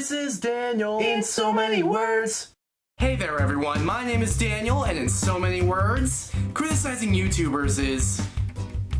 This is Daniel in so many words. Hey there everyone, my name is Daniel, and in so many words, criticizing YouTubers is...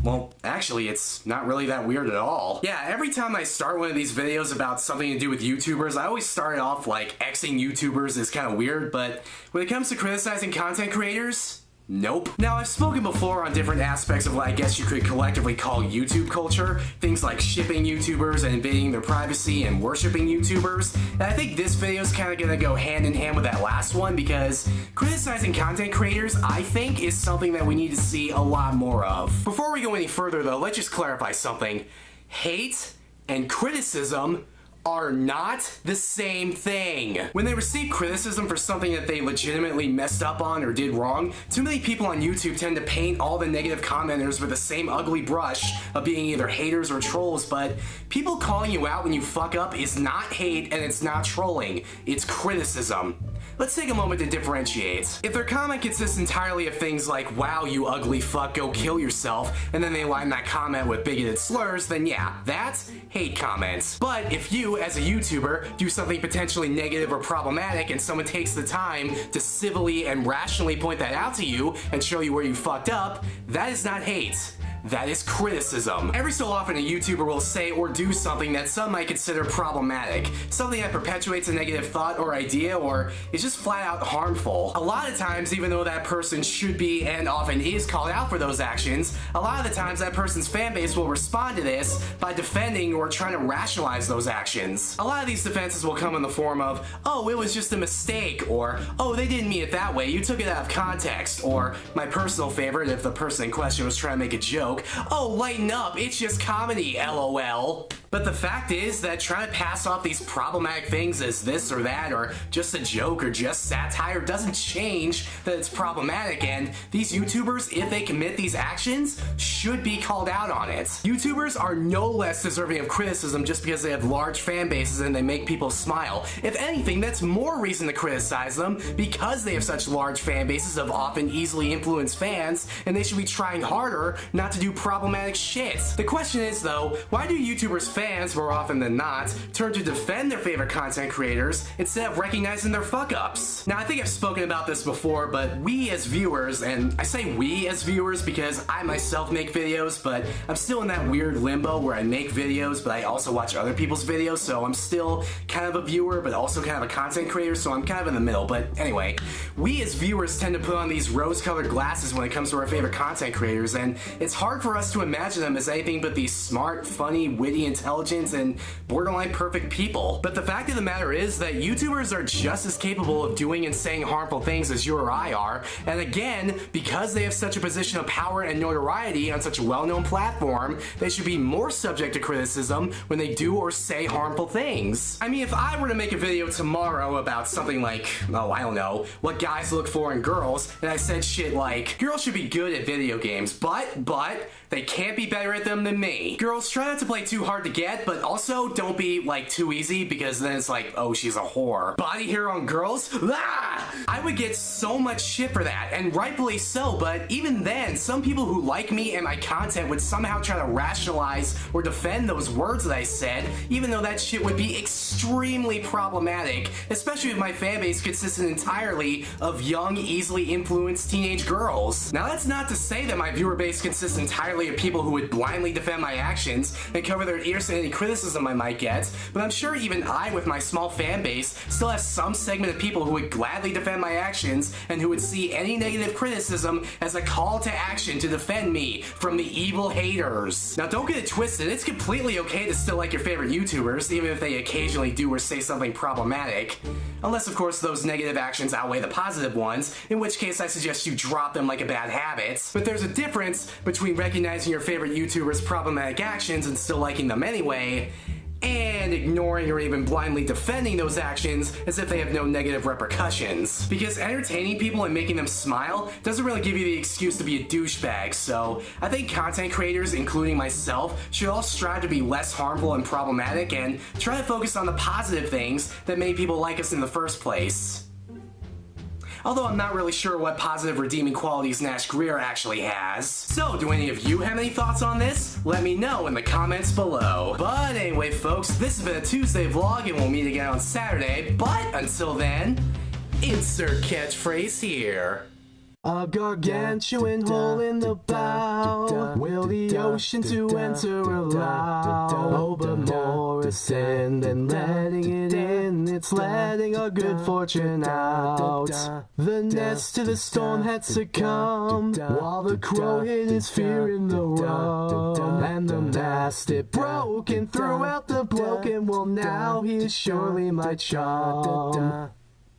well, actually, it's not really that weird at all. Yeah, every time I start one of these videos about something to do with YouTubers, I always start off like Xing YouTubers is kind of weird, but when it comes to criticizing content creators, nope. Now, I've spoken before on different aspects of what I guess you could collectively call YouTube culture, things like shipping YouTubers and invading their privacy and worshipping YouTubers, and I think this video is kind of gonna go hand in hand with that last one because criticizing content creators, I think, is something that we need to see a lot more of. Before we go any further though, let's just clarify something. Hate and criticism are not the same thing. When they receive criticism for something that they legitimately messed up on or did wrong, too many people on YouTube tend to paint all the negative commenters with the same ugly brush of being either haters or trolls, but people calling you out when you fuck up is not hate and it's not trolling, it's criticism. Let's take a moment to differentiate. If their comment consists entirely of things like, wow, you ugly fuck, go kill yourself, and then they line that comment with bigoted slurs, then yeah, that's hate comments. But if you, as a YouTuber, do something potentially negative or problematic and someone takes the time to civilly and rationally point that out to you and show you where you fucked up, that is not hate. That is criticism. Every so often a YouTuber will say or do something that some might consider problematic, something that perpetuates a negative thought or idea or is just flat out harmful. A lot of times, even though that person should be and often is called out for those actions, a lot of the times that person's fan base will respond to this by defending or trying to rationalize those actions. A lot of these defenses will come in the form of, oh, it was just a mistake, or oh, they didn't mean it that way, you took it out of context, or my personal favorite, if the person in question was trying to make a joke, oh, lighten up, it's just comedy, LOL. But the fact is that trying to pass off these problematic things as this or that, or just a joke or just satire doesn't change that it's problematic, and these YouTubers, if they commit these actions, should be called out on it. YouTubers are no less deserving of criticism just because they have large fan bases and they make people smile. If anything, that's more reason to criticize them because they have such large fan bases of often easily influenced fans, and they should be trying harder not to do problematic shit. The question is though, why do YouTubers fans, more often than not, turn to defend their favorite content creators instead of recognizing their fuck-ups? Now, I think I've spoken about this before, but we as viewers, and I say we as viewers because I myself make videos, but I'm still in that weird limbo where I make videos, but I also watch other people's videos, so I'm still kind of a viewer, but also kind of a content creator, so I'm kind of in the middle. But anyway, we as viewers tend to put on these rose-colored glasses when it comes to our favorite content creators, and it's hard for us to imagine them as anything but these smart, funny, witty, intelligent, and borderline perfect people. But the fact of the matter is that YouTubers are just as capable of doing and saying harmful things as you or I are, and again, because they have such a position of power and notoriety on such a well-known platform, they should be more subject to criticism when they do or say harmful things. I mean, if I were to make a video tomorrow about something like, oh, I don't know, what guys look for in girls, and I said shit like, girls should be good at video games, but, they can't be better at them than me. Girls, try not to play too hard to get, but also don't be, like, too easy, because then it's like, oh, she's a whore. Body hair on girls? Ah! I would get so much shit for that, and rightfully so, but even then, some people who like me and my content would somehow try to rationalize or defend those words that I said, even though that shit would be extremely problematic, especially if my fanbase consisted entirely of young, easily influenced teenage girls. Now, that's not to say that my viewer base consists entirely of people who would blindly defend my actions and cover their ears to any criticism I might get, but I'm sure even I, with my small fan base, still have some segment of people who would gladly defend my actions and who would see any negative criticism as a call to action to defend me from the evil haters. Now, don't get it twisted, it's completely okay to still like your favorite YouTubers, even if they occasionally do or say something problematic. Unless, of course, those negative actions outweigh the positive ones, in which case I suggest you drop them like a bad habit. But there's a difference between recognizing your favorite YouTuber's problematic actions and still liking them anyway, and ignoring or even blindly defending those actions as if they have no negative repercussions. Because entertaining people and making them smile doesn't really give you the excuse to be a douchebag, so I think content creators, including myself, should all strive to be less harmful and problematic and try to focus on the positive things that made people like us in the first place. although I'm not really sure what positive redeeming qualities Nash Grier actually has. So, do any of you have any thoughts on this? Let me know in the comments below. But anyway, folks, this has been a Tuesday vlog, and we'll meet again on Saturday. But until then, insert catchphrase here. A gargantuan hole in the bow. Will the ocean to enter allow? Oh, but more ascend than letting it in. It's letting our good fortune out. The nest to the storm had succumbed, while the crow hid his fear in the rum. And the mast it broke and threw out the bloke, and well now he is surely my chum.